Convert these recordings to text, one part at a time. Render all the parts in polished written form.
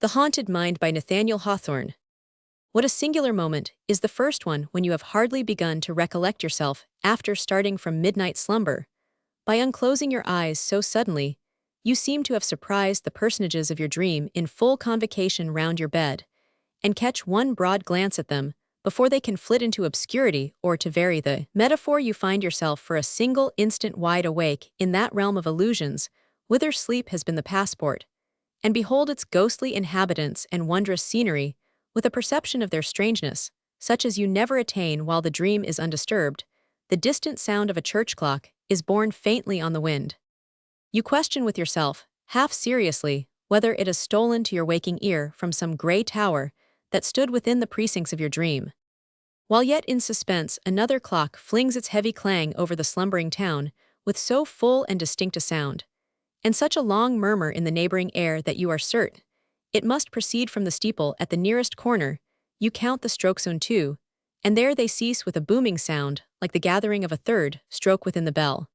The Haunted Mind by Nathaniel Hawthorne. What a singular moment is the first one when you have hardly begun to recollect yourself after starting from midnight slumber. By unclosing your eyes so suddenly, you seem to have surprised the personages of your dream in full convocation round your bed, and catch one broad glance at them before they can flit into obscurity, or to vary the metaphor, you find yourself for a single instant wide awake in that realm of illusions whither sleep has been the passport, and behold its ghostly inhabitants and wondrous scenery, with a perception of their strangeness, such as you never attain while the dream is undisturbed. The distant sound of a church clock is borne faintly on the wind. You question with yourself, half seriously, whether it has stolen to your waking ear from some gray tower that stood within the precincts of your dream. While yet in suspense, another clock flings its heavy clang over the slumbering town, with so full and distinct a sound, and such a long murmur in the neighboring air that you are certain it must proceed from the steeple at the nearest corner. You count the strokes on 2, and there they cease with a booming sound, like the gathering of a third stroke within the bell.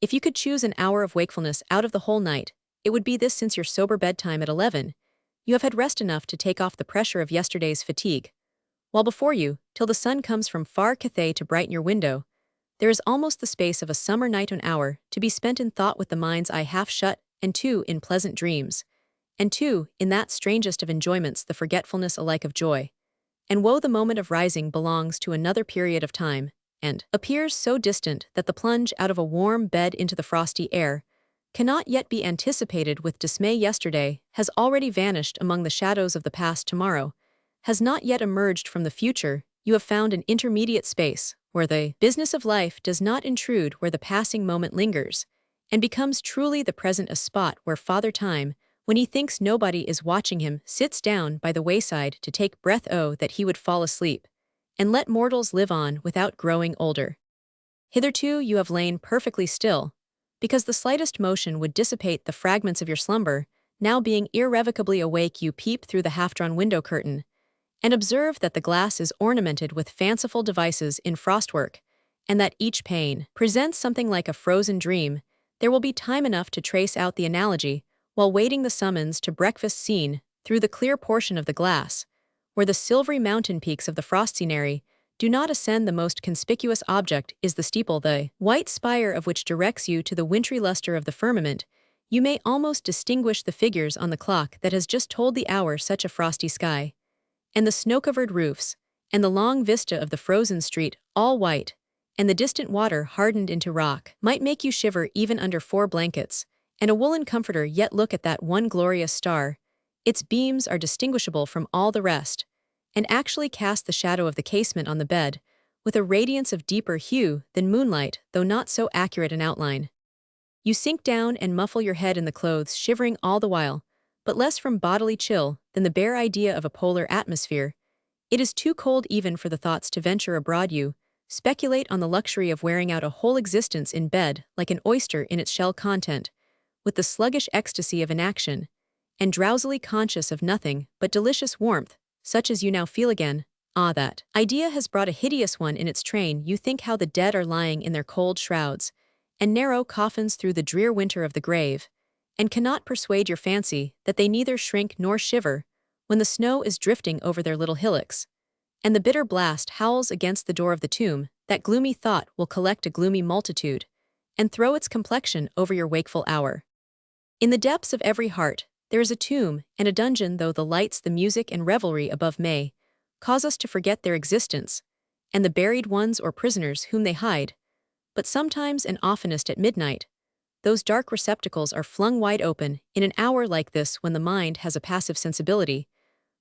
If you could choose an hour of wakefulness out of the whole night, it would be this. Since your sober bedtime at 11, you have had rest enough to take off the pressure of yesterday's fatigue, while before you, till the sun comes from far Cathay to brighten your window, there is almost the space of a summer night, an hour to be spent in thought with the mind's eye half shut, and 2 in pleasant dreams, and 2 in that strangest of enjoyments, the forgetfulness alike of joy and woe. The moment of rising belongs to another period of time, and appears so distant that the plunge out of a warm bed into the frosty air cannot yet be anticipated with dismay. Yesterday has already vanished among the shadows of the past. Tomorrow has not yet emerged from the future. You have found an intermediate space, where the business of life does not intrude, where the passing moment lingers, and becomes truly the present, a spot where Father Time, when he thinks nobody is watching him, sits down by the wayside to take breath. Oh, that he would fall asleep, and let mortals live on without growing older. Hitherto you have lain perfectly still, because the slightest motion would dissipate the fragments of your slumber. Now, being irrevocably awake, you peep through the half-drawn window curtain, and observe that the glass is ornamented with fanciful devices in frostwork, and that each pane presents something like a frozen dream. There will be time enough to trace out the analogy while waiting the summons to breakfast. Seen through the clear portion of the glass, where the silvery mountain peaks of the frost scenery do not ascend, the most conspicuous object is the steeple, the white spire of which directs you to the wintry luster of the firmament. You may almost distinguish the figures on the clock that has just told the hour. Such a frosty sky, and the snow-covered roofs, and the long vista of the frozen street, all white, and the distant water hardened into rock, might make you shiver even under 4 blankets and a woolen comforter. Yet look at that one glorious star. Its beams are distinguishable from all the rest, and actually cast the shadow of the casement on the bed with a radiance of deeper hue than moonlight, though not so accurate in outline. You sink down and muffle your head in the clothes, shivering all the while, but less from bodily chill than the bare idea of a polar atmosphere. It is too cold even for the thoughts to venture abroad. You speculate on the luxury of wearing out a whole existence in bed like an oyster in its shell, content with the sluggish ecstasy of inaction, and drowsily conscious of nothing but delicious warmth, such as you now feel again. Ah, that idea has brought a hideous one in its train. You think how the dead are lying in their cold shrouds and narrow coffins through the drear winter of the grave, and cannot persuade your fancy that they neither shrink nor shiver when the snow is drifting over their little hillocks, and the bitter blast howls against the door of the tomb. That gloomy thought will collect a gloomy multitude, and throw its complexion over your wakeful hour. In the depths of every heart there is a tomb and a dungeon, though the lights, the music, and revelry above may cause us to forget their existence, and the buried ones or prisoners whom they hide. But sometimes, and oftenest at midnight, those dark receptacles are flung wide open in an hour like this, when the mind has a passive sensibility,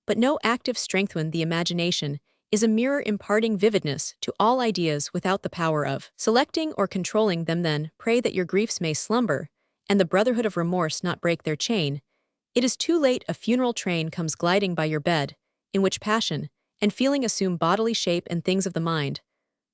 but no active strength, when the imagination is a mirror imparting vividness to all ideas without the power of selecting or controlling them. Then pray that your griefs may slumber, and the brotherhood of remorse not break their chain. It is too late. A funeral train comes gliding by your bed, in which passion and feeling assume bodily shape, and things of the mind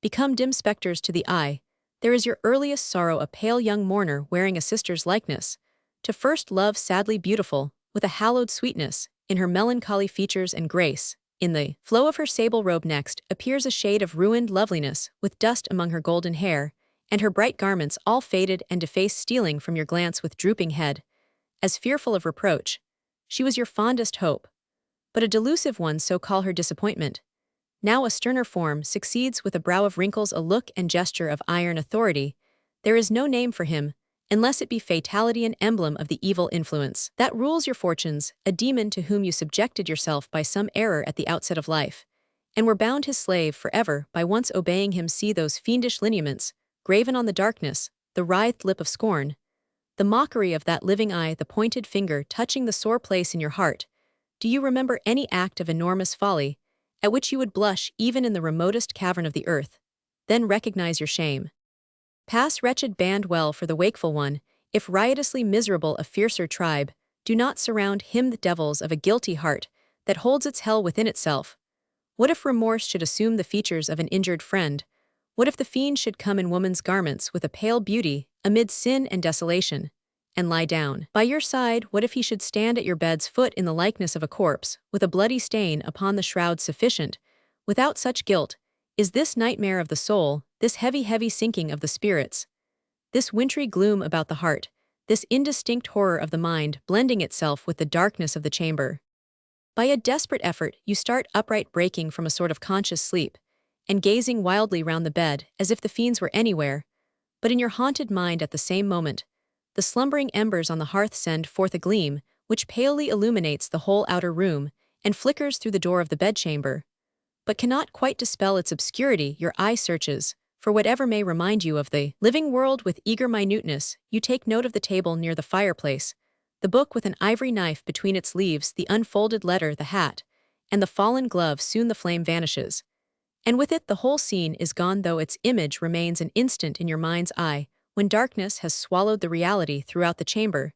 become dim specters to the eye. There is your earliest sorrow, a pale young mourner wearing a sister's likeness to first love, sadly beautiful, with a hallowed sweetness in her melancholy features and grace. In the flow of her sable robe next appears a shade of ruined loveliness, with dust among her golden hair, and her bright garments all faded and defaced, stealing from your glance with drooping head, as fearful of reproach. She was your fondest hope, but a delusive one, so call her disappointment. Now a sterner form succeeds with a brow of wrinkles, a look and gesture of iron authority. There is no name for him, unless it be fatality, an emblem of the evil influence that rules your fortunes, a demon to whom you subjected yourself by some error at the outset of life, and were bound his slave forever by once obeying him. See those fiendish lineaments, graven on the darkness, the writhed lip of scorn, the mockery of that living eye, the pointed finger touching the sore place in your heart. Do you remember any act of enormous folly, at which you would blush even in the remotest cavern of the earth? Then recognize your shame. Pass, wretched band, well for the wakeful one. If riotously miserable a fiercer tribe, do not surround him the devils of a guilty heart that holds its hell within itself. What if remorse should assume the features of an injured friend? What if the fiend should come in woman's garments with a pale beauty, amid sin and desolation, and lie down by your side? What if he should stand at your bed's foot in the likeness of a corpse, with a bloody stain upon the shroud sufficient? Without such guilt, is this nightmare of the soul, this heavy sinking of the spirits, this wintry gloom about the heart, this indistinct horror of the mind blending itself with the darkness of the chamber? By a desperate effort, you start upright, breaking from a sort of conscious sleep, and gazing wildly round the bed as if the fiends were anywhere. But in your haunted mind at the same moment, the slumbering embers on the hearth send forth a gleam which palely illuminates the whole outer room and flickers through the door of the bedchamber, but cannot quite dispel its obscurity. Your eye searches for whatever may remind you of the living world with eager minuteness. You take note of the table near the fireplace, the book with an ivory knife between its leaves, the unfolded letter, the hat, and the fallen glove. Soon the flame vanishes, and with it the whole scene is gone, though its image remains an instant in your mind's eye. When darkness has swallowed the reality throughout the chamber,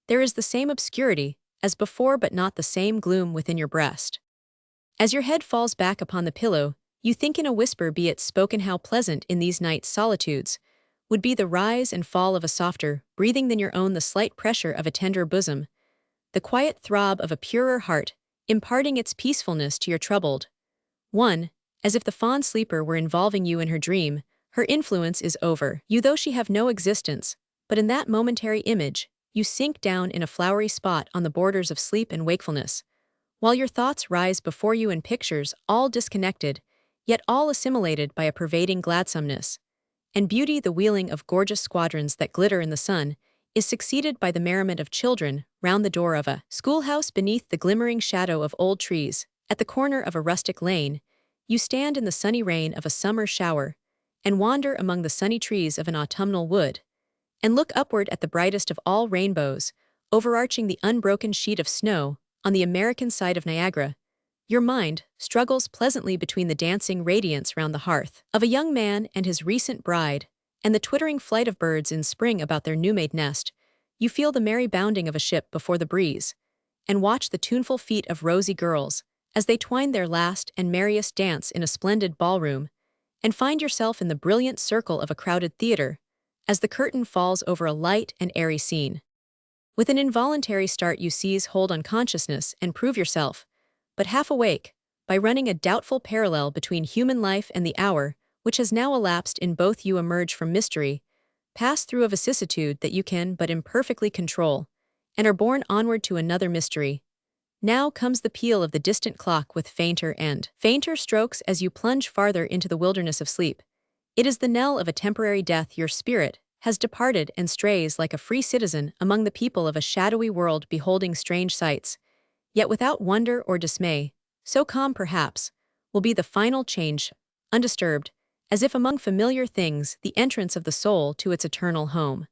there is the same obscurity as before, but not the same gloom within your breast. As your head falls back upon the pillow, you think in a whisper, be it spoken, how pleasant in these night solitudes would be the rise and fall of a softer breathing than your own, the slight pressure of a tenderer bosom, the quiet throb of a purer heart, imparting its peacefulness to your troubled one, as if the fond sleeper were involving you in her dream. Her influence is over you, though she have no existence, but in that momentary image, you sink down in a flowery spot on the borders of sleep and wakefulness, while your thoughts rise before you in pictures, all disconnected, yet all assimilated by a pervading gladsomeness and beauty. The wheeling of gorgeous squadrons that glitter in the sun is succeeded by the merriment of children round the door of a schoolhouse, beneath the glimmering shadow of old trees. At the corner of a rustic lane, you stand in the sunny rain of a summer shower, and wander among the sunny trees of an autumnal wood, and look upward at the brightest of all rainbows, overarching the unbroken sheet of snow on the American side of Niagara. Your mind struggles pleasantly between the dancing radiance round the hearth of a young man and his recent bride, and the twittering flight of birds in spring about their new-made nest. You feel the merry bounding of a ship before the breeze, and watch the tuneful feet of rosy girls as they twine their last and merriest dance in a splendid ballroom, and find yourself in the brilliant circle of a crowded theater as the curtain falls over a light and airy scene. With an involuntary start, you seize hold on consciousness and prove yourself but half awake, by running a doubtful parallel between human life and the hour which has now elapsed. In both you emerge from mystery, pass through a vicissitude that you can but imperfectly control, and are borne onward to another mystery. Now comes the peal of the distant clock with fainter and fainter strokes as you plunge farther into the wilderness of sleep. It is the knell of a temporary death. Your spirit has departed and strays like a free citizen among the people of a shadowy world, beholding strange sights, yet without wonder or dismay. So calm, perhaps, will be the final change, undisturbed, as if among familiar things, the entrance of the soul to its eternal home.